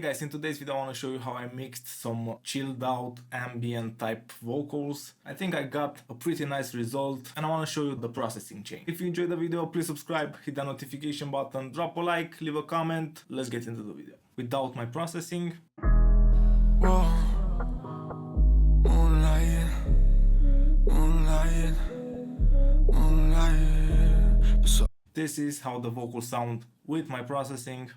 guys, in today's video I want to show you how I mixed some chilled out ambient type vocals. I think I got a pretty nice result and I want to show you the processing chain. If you enjoyed the video, please subscribe, hit the notification button, drop a like, leave a comment. Let's get into the video. Without my processing. Whoa. Moonlight, moonlight, moonlight. So this is how the vocals sound with my processing.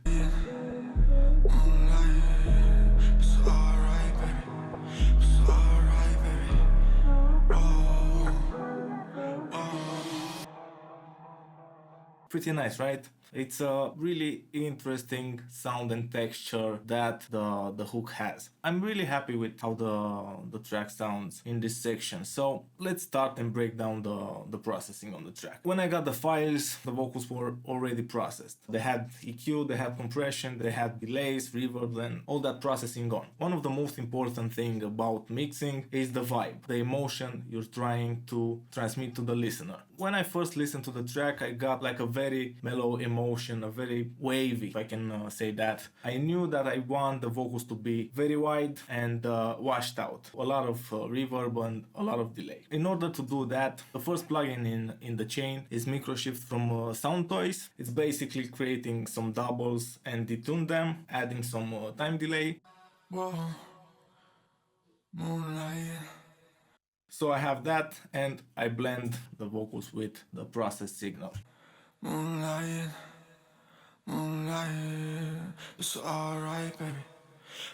Pretty nice, right? It's a really interesting sound and texture that the hook has. I'm really happy with how the track sounds in this section. So let's start and break down the processing on the track. When I got the files, the vocals were already processed. They had EQ, they had compression, they had delays, reverb, and all that processing on. One of the most important thing about mixing is the vibe, the emotion you're trying to transmit to the listener. When I first listened to the track, I got like a very mellow emotion, a very wavy, if I can say that. I knew that I want the vocals to be very wide and washed out. A lot of reverb and a lot of delay. In order to do that, the first plugin in the chain is Microshift from Sound Toys. It's basically creating some doubles and detune them, adding some time delay. whoa. Moonlight. So I have that and I blend the vocals with the process signal. Moonlight, moonlight. It's alright, baby.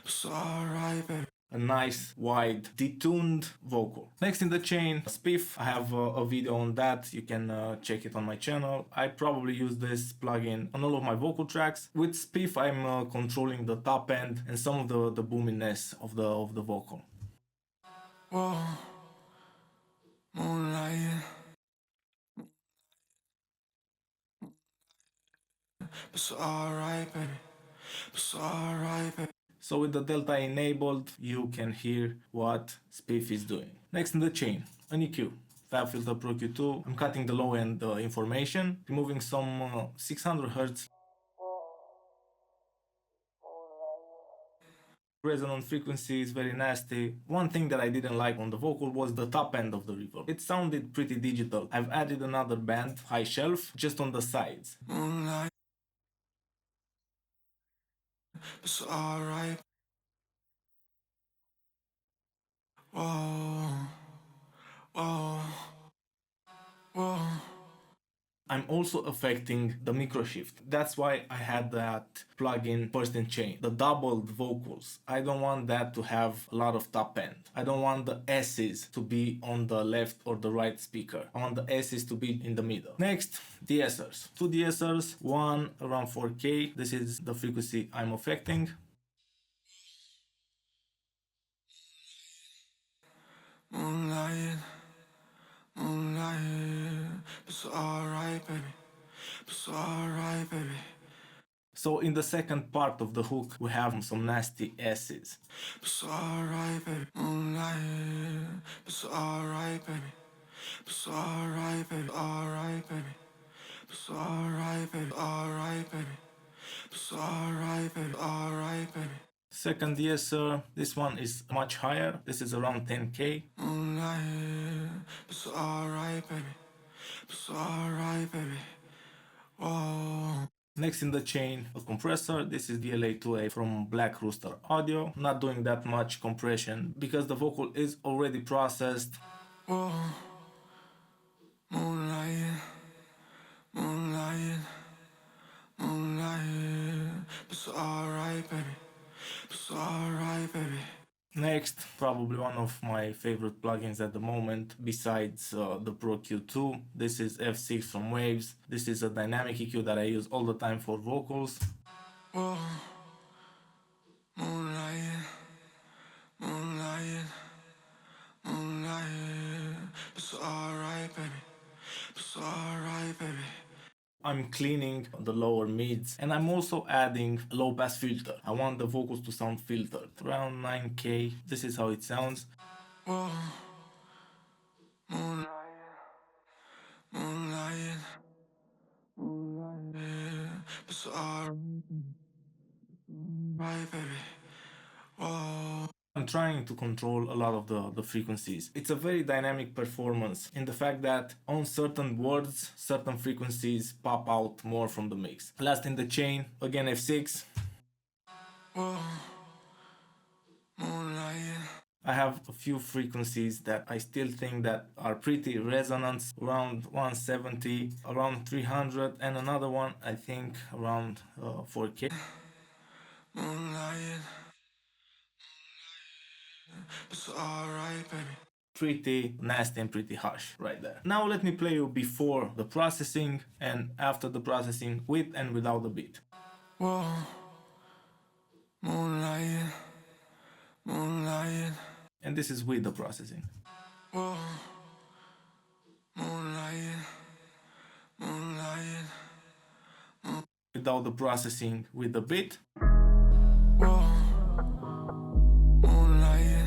It's alright, baby. A nice, wide, detuned vocal. Next in the chain, Spiff. I have a video on that. You can check it on my channel. I probably use this plugin on all of my vocal tracks. With Spiff, I'm controlling the top end and some of the boominess of the vocal. Whoa. Moonlight. It's alright, baby. It's alright, baby. So with the delta enabled, you can hear what Spiff is doing. Next in the chain, an EQ. Fab Filter Pro Q2. I'm cutting the low end information, removing some 600 Hz. Resonant frequency is very nasty. One thing that I didn't like on the vocal was the top end of the reverb. It sounded pretty digital. I've added another band, high shelf, just on the sides. Moonlight. It's alright. Whoa. Whoa. Whoa. I'm also affecting the Microshift. That's why I had that plugin First in Chain. The doubled vocals. I don't want that to have a lot of top end. I don't want the S's to be on the left or the right speaker. I want the S's to be in the middle. Next, de-essers. Two de-essers, one around 4K. This is the frequency I'm affecting. Moonlight. Moonlight. It's alright, baby. It's alright, baby. So in the second part of the hook, we have some nasty S's. It's alright, baby. Moonlight. It's alright, baby. It's alright, baby. Alright, baby. It's alright, baby. Alright, baby. It's alright, baby. Alright, baby. Second de-esser, this one is much higher. This is around 10K. Moonlight. It's alright, baby. It's alright, baby. Whoa. Next in the chain, a compressor. This is the LA2A from Black Rooster Audio. Not doing that much compression because the vocal is already processed. Whoa. Moonlight. Moonlight. Moonlight. It's alright, baby. It's alright, baby. Next, probably one of my favorite plugins at the moment, besides the Pro Q2. This is F6 from Waves. This is a dynamic EQ that I use all the time for vocals. Whoa. Moonlight. Moonlight. Moonlight. It's alright, baby. It's alright, baby. I'm cleaning the lower mids and I'm also adding a low pass filter. I want the vocals to sound filtered. Around 9K. This is how it sounds. Whoa. Moonlight. Moonlight. Moonlight. It's alright. right, baby. Whoa. I'm trying to control a lot of the frequencies. It's a very dynamic performance in the fact that on certain words, certain frequencies pop out more from the mix. Last in the chain, again F6. Whoa. Moonlight. I have a few frequencies that I still think that are pretty resonant, around 170, around 300, and another one I think around 4K. Moonlight. It's alright, baby. Pretty nasty and pretty harsh right there. Now let me play you before the processing and after the processing with and without the beat. Whoa. Moonlight. Moonlight. And this is with the processing. Whoa. Moonlight. Moonlight. Without the processing with the beat. Whoa. Moonlight.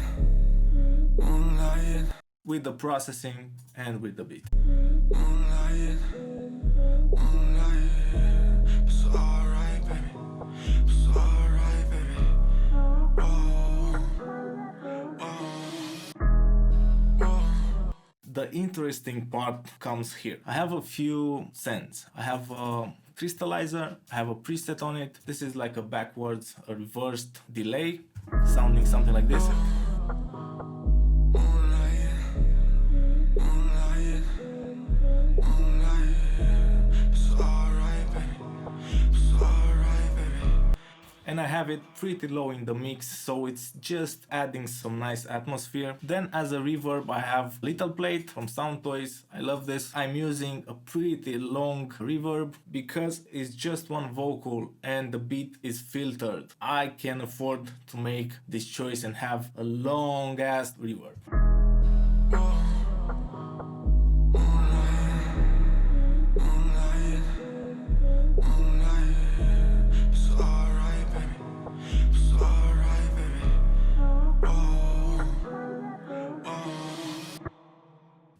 Moonlight. With the processing and with the beat. Moonlight. Moonlight. It's alright, baby. It's alright, baby. Whoa. Whoa. The interesting part comes here. I have a few sends. I have a crystallizer, I have a preset on it. This is like a backwards, a reversed delay, sounding something like this. And I have it pretty low in the mix, so it's just adding some nice atmosphere. Then as a reverb I have Little Plate from Sound Toys. I love this. I'm using a pretty long reverb because it's just one vocal and the beat is filtered. I can afford to make this choice and have a long ass reverb.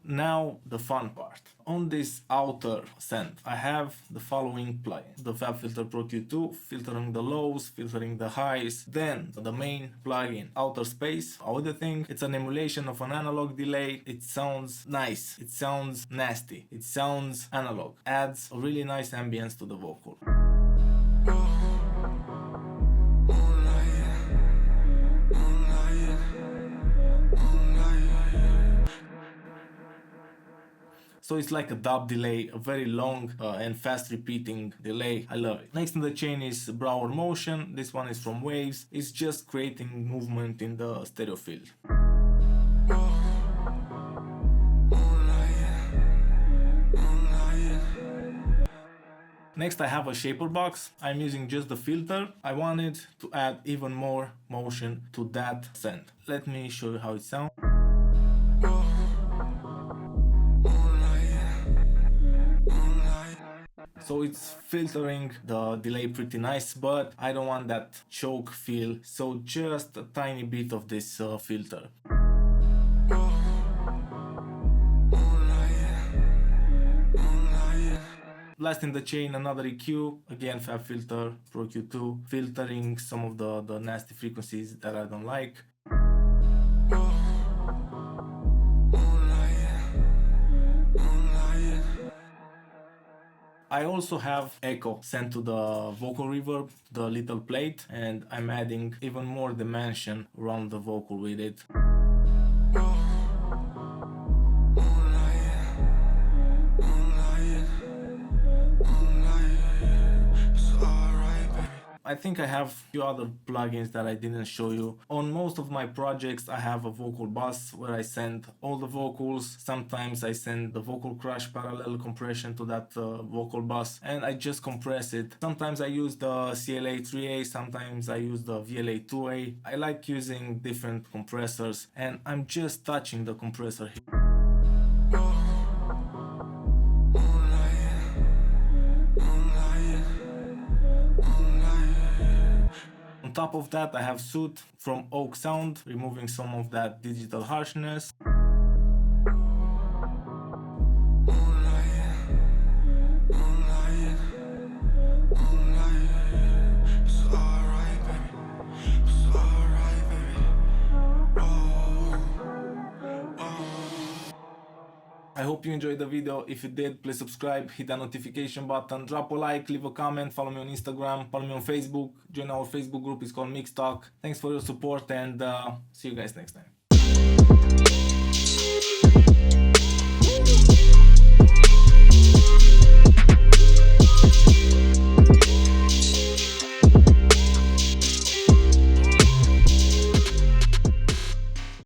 Now the fun part. On this outer send, I have the following plugin. The FabFilter Pro Q2, filtering the lows, filtering the highs. Then the main plugin, Outer Space Audio thing. It's an emulation of an analog delay. It sounds nice. It sounds nasty. It sounds analog. Adds a really nice ambience to the vocal. So it's like a dub delay, a very long and fast repeating delay. I love it. Next in the chain is Brower Motion. This one is from Waves. It's just creating movement in the stereo field. Next I have a shaper box. I'm using just the filter. I wanted to add even more motion to that send. Let me show you how it sounds. So it's filtering the delay pretty nice, but I don't want that choke feel, so just a tiny bit of this filter. Last in the chain, another EQ, again FabFilter Pro Q2, filtering some of the nasty frequencies that I don't like. I also have echo sent to the vocal reverb, the little plate, and I'm adding even more dimension around the vocal with it. I think I have a few other plugins that I didn't show you. On most of my projects I have a vocal bus where I send all the vocals. Sometimes I send the vocal crush parallel compression to that vocal bus and I just compress it. Sometimes I use the CLA 3A, sometimes I use the VLA 2A. I like using different compressors and I'm just touching the compressor here. On top of that I have Soot from Oak Sound, removing some of that digital harshness. I hope you enjoyed the video. If you did, please subscribe, hit that notification button, drop a like, leave a comment, follow me on Instagram, follow me on Facebook, join our Facebook group, it's called Mix Talk. Thanks for your support, and see you guys next time.